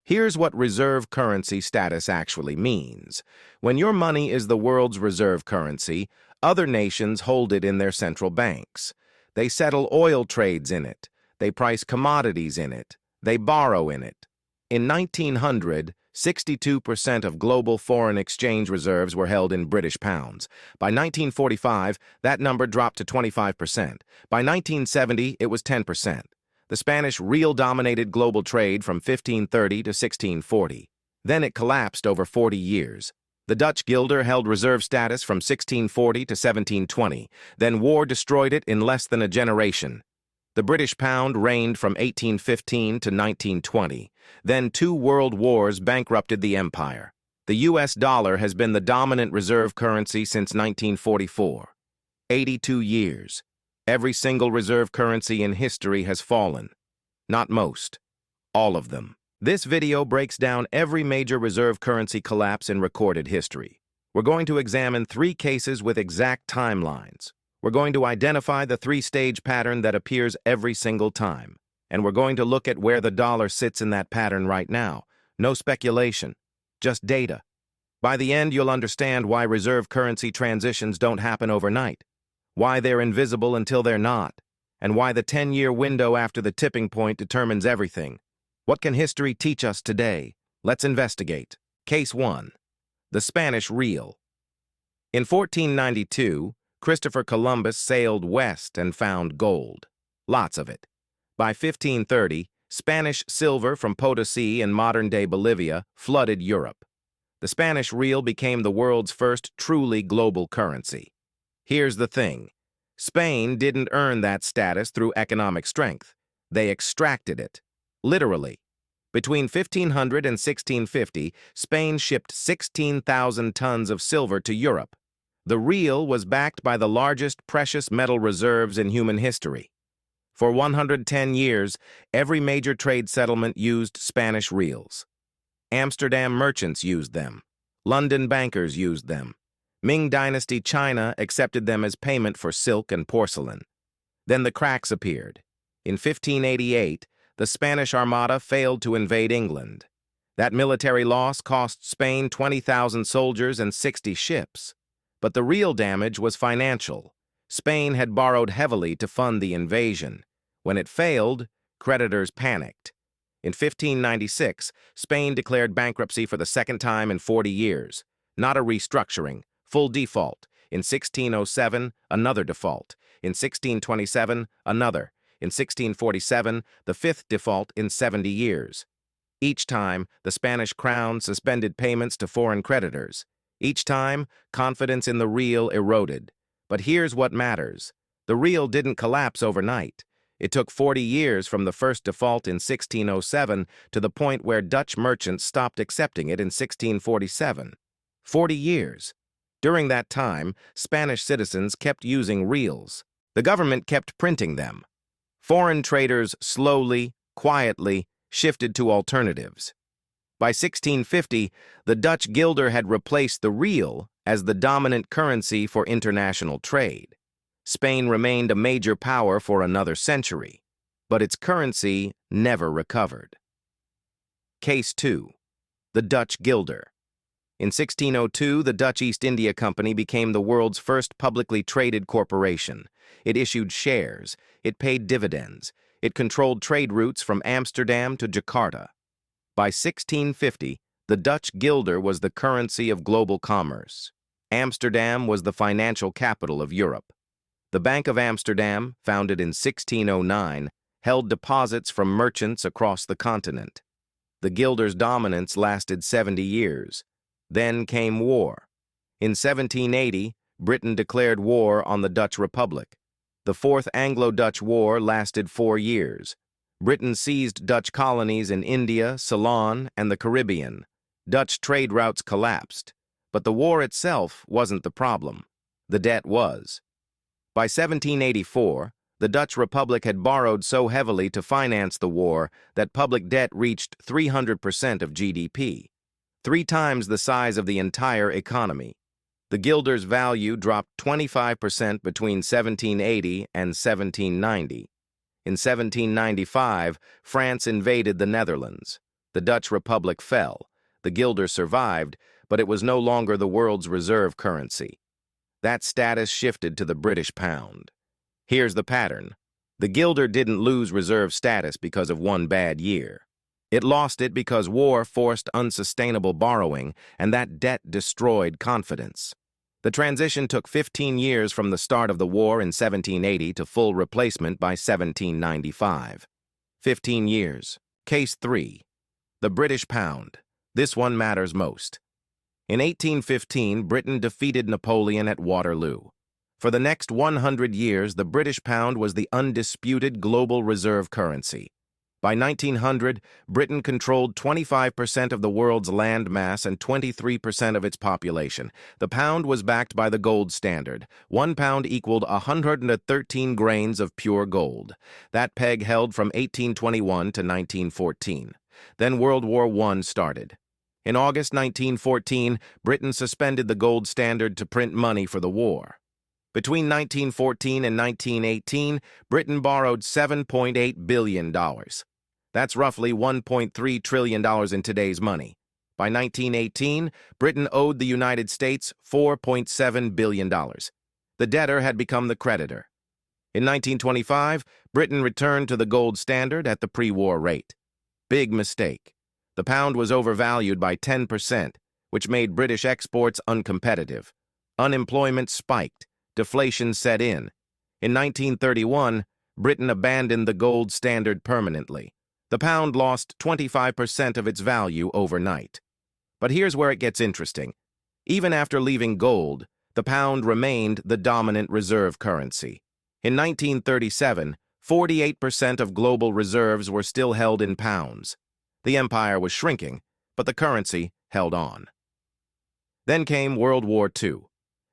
Here's what reserve currency status actually means. When your money is the world's reserve currency, other nations hold it in their central banks. They settle oil trades in it. They price commodities in it. They borrow in it. In 1900, 62% of global foreign exchange reserves were held in British pounds. By 1945, that number dropped to 25%. By 1970, it was 10%. The Spanish real dominated global trade from 1530 to 1640. Then it collapsed over 40 years. The Dutch guilder held reserve status from 1640 to 1720. Then war destroyed it in less than a generation. The British pound reigned from 1815 to 1920. Then 2 world wars bankrupted the empire. The US dollar has been the dominant reserve currency since 1944. 82 years. Every single reserve currency in history has fallen. Not most. All of them. This video breaks down every major reserve currency collapse in recorded history. We're going to examine 3 cases with exact timelines. We're going to identify the 3-stage pattern that appears every single time. And we're going to look at where the dollar sits in that pattern right now. No speculation, just data. By the end, you'll understand why reserve currency transitions don't happen overnight, why they're invisible until they're not, and why the 10-year window after the tipping point determines everything. What can history teach us today? Let's investigate. Case 1. The Spanish Real. In 1492, Christopher Columbus sailed west and found gold. Lots of it. By 1530, Spanish silver from Potosi in modern-day Bolivia flooded Europe. The Spanish real became the world's first truly global currency. Here's the thing. Spain didn't earn that status through economic strength. They extracted it. Literally. Between 1500 and 1650, Spain shipped 16,000 tons of silver to Europe. The real was backed by the largest precious metal reserves in human history. For 110 years, every major trade settlement used Spanish reals. Amsterdam merchants used them. London bankers used them. Ming Dynasty China accepted them as payment for silk and porcelain. Then the cracks appeared. In 1588, the Spanish Armada failed to invade England. That military loss cost Spain 20,000 soldiers and 60 ships. But the real damage was financial. Spain had borrowed heavily to fund the invasion. When it failed, creditors panicked. In 1596, Spain declared bankruptcy for the second time in 40 years. Not a restructuring, full default. In 1607, another default. In 1627, another. In 1647, the 5th default in 70 years. Each time, the Spanish crown suspended payments to foreign creditors. Each time, confidence in the real eroded. But here's what matters. The real didn't collapse overnight. It took 40 years from the first default in 1607 to the point where Dutch merchants stopped accepting it in 1647. 40 years. During that time, Spanish citizens kept using reals. The government kept printing them. Foreign traders slowly, quietly, shifted to alternatives. By 1650, the Dutch guilder had replaced the real as the dominant currency for international trade. Spain remained a major power for another century, but its currency never recovered. Case 2. The Dutch guilder. In 1602, the Dutch East India Company became the world's first publicly traded corporation. It issued shares. It paid dividends. It controlled trade routes from Amsterdam to Jakarta. By 1650, the Dutch guilder was the currency of global commerce. Amsterdam was the financial capital of Europe. The Bank of Amsterdam, founded in 1609, held deposits from merchants across the continent. The guilder's dominance lasted 70 years. Then came war. In 1780, Britain declared war on the Dutch Republic. The Fourth Anglo-Dutch War lasted 4 years. Britain seized Dutch colonies in India, Ceylon, and the Caribbean. Dutch trade routes collapsed. But the war itself wasn't the problem. The debt was. By 1784, the Dutch Republic had borrowed so heavily to finance the war that public debt reached 300% of GDP, 3 times the size of the entire economy. The guilder's value dropped 25% between 1780 and 1790. In 1795, France invaded the Netherlands. The Dutch Republic fell. The guilder survived, but it was no longer the world's reserve currency. That status shifted to the British pound. Here's the pattern. The guilder didn't lose reserve status because of one bad year. It lost it because war forced unsustainable borrowing, and that debt destroyed confidence. The transition took 15 years from the start of the war in 1780 to full replacement by 1795. 15 years. Case 3. The British pound. This one matters most. In 1815, Britain defeated Napoleon at Waterloo. For the next 100 years, the British pound was the undisputed global reserve currency. By 1900, Britain controlled 25% of the world's land mass and 23% of its population. The pound was backed by the gold standard. 1 pound equaled 113 grains of pure gold. That peg held from 1821 to 1914. Then World War I started. In August 1914, Britain suspended the gold standard to print money for the war. Between 1914 and 1918, Britain borrowed $7.8 billion. That's roughly $1.3 trillion in today's money. By 1918, Britain owed the United States $4.7 billion. The debtor had become the creditor. In 1925, Britain returned to the gold standard at the pre-war rate. Big mistake. The pound was overvalued by 10%, which made British exports uncompetitive. Unemployment spiked. Deflation set in. In 1931, Britain abandoned the gold standard permanently. The pound lost 25% of its value overnight. But here's where it gets interesting. Even after leaving gold, the pound remained the dominant reserve currency. In 1937, 48% of global reserves were still held in pounds. The empire was shrinking, but the currency held on. Then came World War II.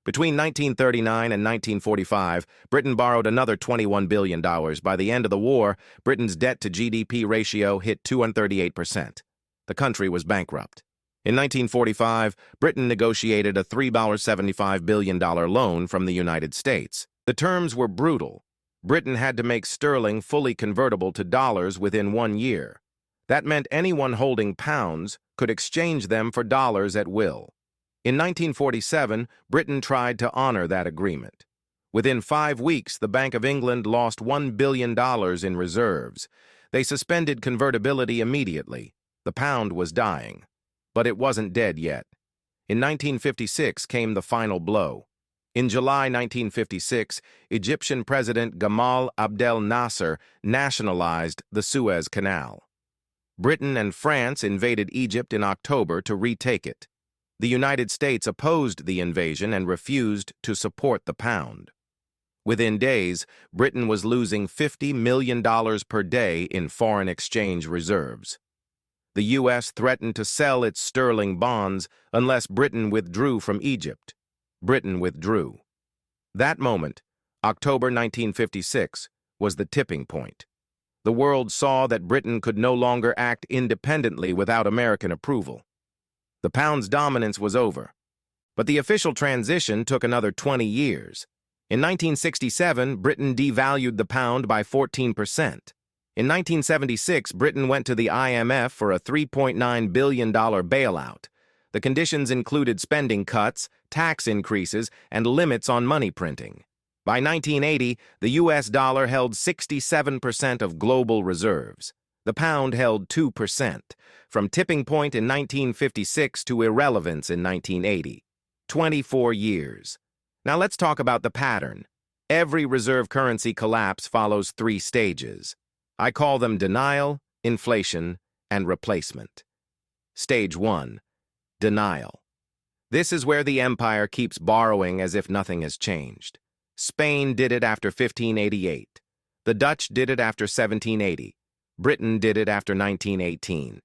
Between 1939 and 1945, Britain borrowed another $21 billion. By the end of the war, Britain's debt-to-GDP ratio hit 238%. The country was bankrupt. In 1945, Britain negotiated a $3.75 billion loan from the United States. The terms were brutal. Britain had to make sterling fully convertible to dollars within 1 year. That meant anyone holding pounds could exchange them for dollars at will. In 1947, Britain tried to honor that agreement. Within 5 weeks, the Bank of England lost $1 billion in reserves. They suspended convertibility immediately. The pound was dying. But it wasn't dead yet. In 1956 came the final blow. In July 1956, Egyptian President Gamal Abdel Nasser nationalized the Suez Canal. Britain and France invaded Egypt in October to retake it. The United States opposed the invasion and refused to support the pound. Within days, Britain was losing $50 million per day in foreign exchange reserves. The U.S. threatened to sell its sterling bonds unless Britain withdrew from Egypt. Britain withdrew. That moment, October 1956, was the tipping point. The world saw that Britain could no longer act independently without American approval. The pound's dominance was over. But the official transition took another 20 years. In 1967, Britain devalued the pound by 14%. In 1976, Britain went to the IMF for a $3.9 billion bailout. The conditions included spending cuts, tax increases, and limits on money printing. By 1980, the U.S. dollar held 67% of global reserves. The pound held 2%, from tipping point in 1956 to irrelevance in 1980. 24 years. Now let's talk about the pattern. Every reserve currency collapse follows 3 stages. I call them denial, inflation, and replacement. Stage 1. Denial. This is where the empire keeps borrowing as if nothing has changed. Spain did it after 1588. The Dutch did it after 1780. Britain did it after 1918.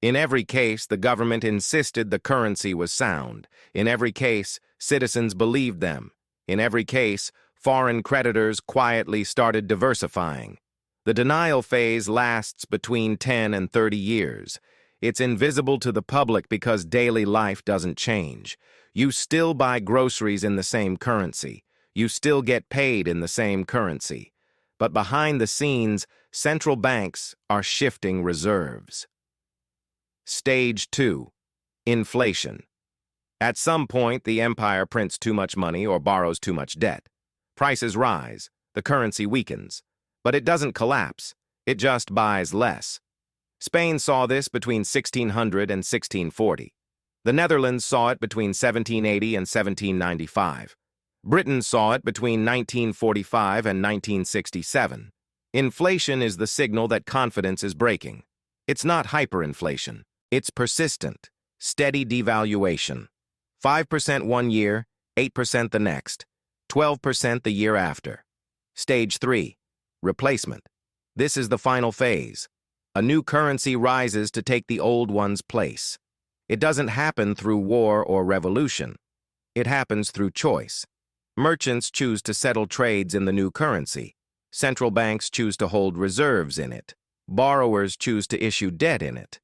In every case, the government insisted the currency was sound. In every case, citizens believed them. In every case, foreign creditors quietly started diversifying. The denial phase lasts between 10 and 30 years. It's invisible to the public because daily life doesn't change. You still buy groceries in the same currency. You still get paid in the same currency. But behind the scenes, central banks are shifting reserves. Stage 2. Inflation. At some point, the empire prints too much money or borrows too much debt. Prices rise, the currency weakens. But it doesn't collapse, it just buys less. Spain saw this between 1600 and 1640. The Netherlands saw it between 1780 and 1795. Britain saw it between 1945 and 1967. Inflation is the signal that confidence is breaking. It's not hyperinflation. It's persistent, steady devaluation. 5% one year, 8% the next, 12% the year after. Stage 3. Replacement. This is the final phase. A new currency rises to take the old one's place. It doesn't happen through war or revolution. It happens through choice. Merchants choose to settle trades in the new currency. Central banks choose to hold reserves in it. Borrowers choose to issue debt in it.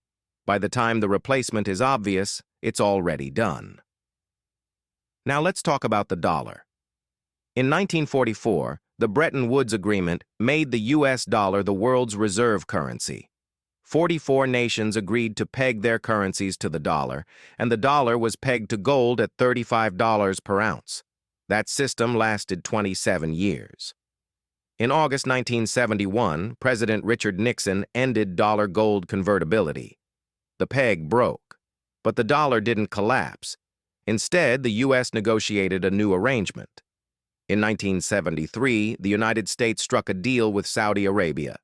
By the time the replacement is obvious, it's already done. Now let's talk about the dollar. In 1944, the Bretton Woods Agreement made the US dollar the world's reserve currency. 44 nations agreed to peg their currencies to the dollar, and the dollar was pegged to gold at $35 per ounce. That system lasted 27 years. In August 1971, President Richard Nixon ended dollar-gold convertibility. The peg broke, but the dollar didn't collapse. Instead, the U.S. negotiated a new arrangement. In 1973, the United States struck a deal with Saudi Arabia.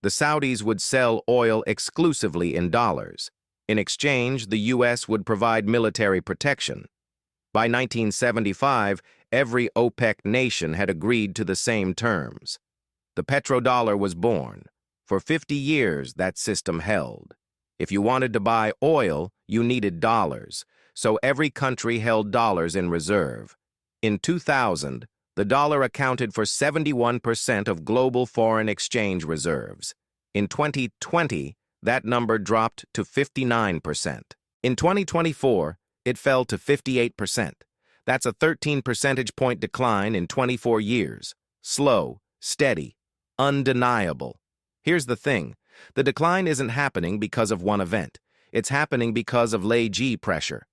The Saudis would sell oil exclusively in dollars. In exchange, the U.S. would provide military protection. By 1975, every OPEC nation had agreed to the same terms. The petrodollar was born. For 50 years, that system held. If you wanted to buy oil, you needed dollars, so every country held dollars in reserve. In 2000, the dollar accounted for 71% of global foreign exchange reserves. In 2020, that number dropped to 59%. In 2024, it fell to 58%. That's a 13 percentage point decline in 24 years. Slow, steady, undeniable. Here's the thing. The decline isn't happening because of one event. It's happening because of Lei pressure.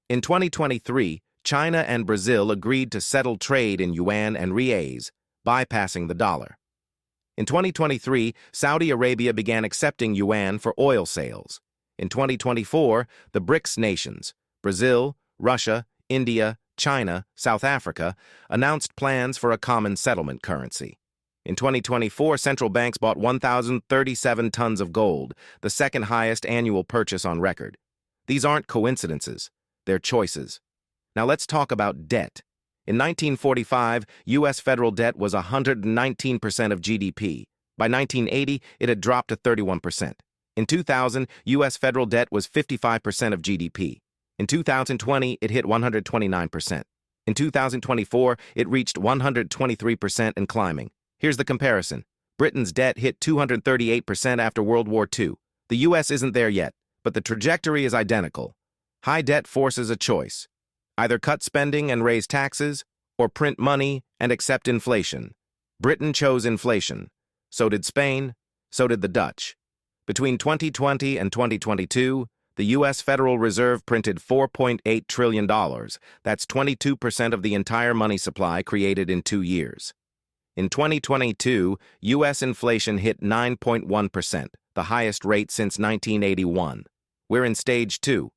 In 2023, China and Brazil agreed to settle trade in yuan and reais, bypassing the dollar. In 2023, Saudi Arabia began accepting yuan for oil sales. In 2024, the BRICS nations, Brazil, Russia, India, China, South Africa, announced plans for a common settlement currency. In 2024, central banks bought 1,037 tons of gold, the second highest annual purchase on record. These aren't coincidences, they're choices. Now let's talk about debt. In 1945, U.S. federal debt was 119% of GDP. By 1980, it had dropped to 31%. In 2000, U.S. federal debt was 55% of GDP. In 2020, it hit 129%. In 2024, it reached 123% and climbing. Here's the comparison. Britain's debt hit 238% after World War II. The U.S. isn't there yet, but the trajectory is identical. High debt forces a choice. Either cut spending and raise taxes, or print money and accept inflation. Britain chose inflation. So did Spain. So did the Dutch. Between 2020 and 2022, the U.S. Federal Reserve printed $4.8 trillion. That's 22% of the entire money supply created in 2 years. In 2022, U.S. inflation hit 9.1%, the highest rate since 1981. We're in stage 2.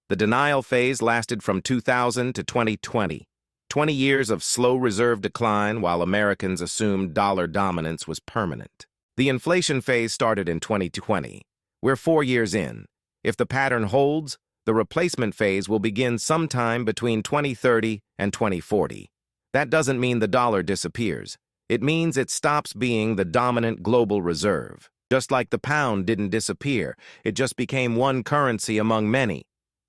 The denial phase lasted from 2000 to 2020. 20 years of slow reserve decline while Americans assumed dollar dominance was permanent. The inflation phase started in 2020. We're 4 years in. If the pattern holds, the replacement phase will begin sometime between 2030 and 2040. That doesn't mean the dollar disappears. It means it stops being the dominant global reserve. Just like the pound didn't disappear, it just became one currency among many.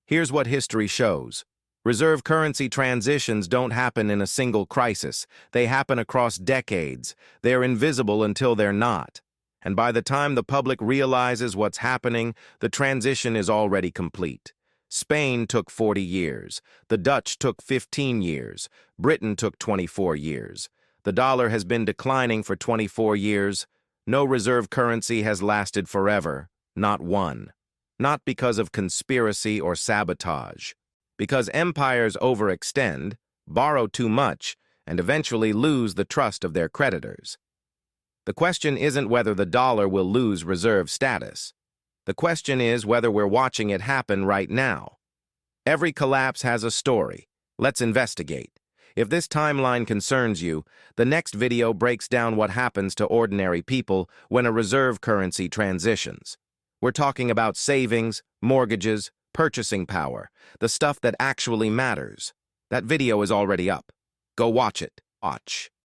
Here's what history shows. Reserve currency transitions don't happen in a single crisis. They happen across decades. They're invisible until they're not. And by the time the public realizes what's happening, the transition is already complete. Spain took 40 years. The Dutch took 15 years. Britain took 24 years. The dollar has been declining for 24 years. No reserve currency has lasted forever. Not one. not because of conspiracy or sabotage. Because empires overextend, borrow too much, and eventually lose the trust of their creditors. The question isn't whether the dollar will lose reserve status. The question is whether we're watching it happen right now. Every collapse has a story. Let's investigate. If this timeline concerns you, the next video breaks down what happens to ordinary people when a reserve currency transitions. We're talking about savings, mortgages, purchasing power, the stuff that actually matters. That video is already up. Go watch it. Watch.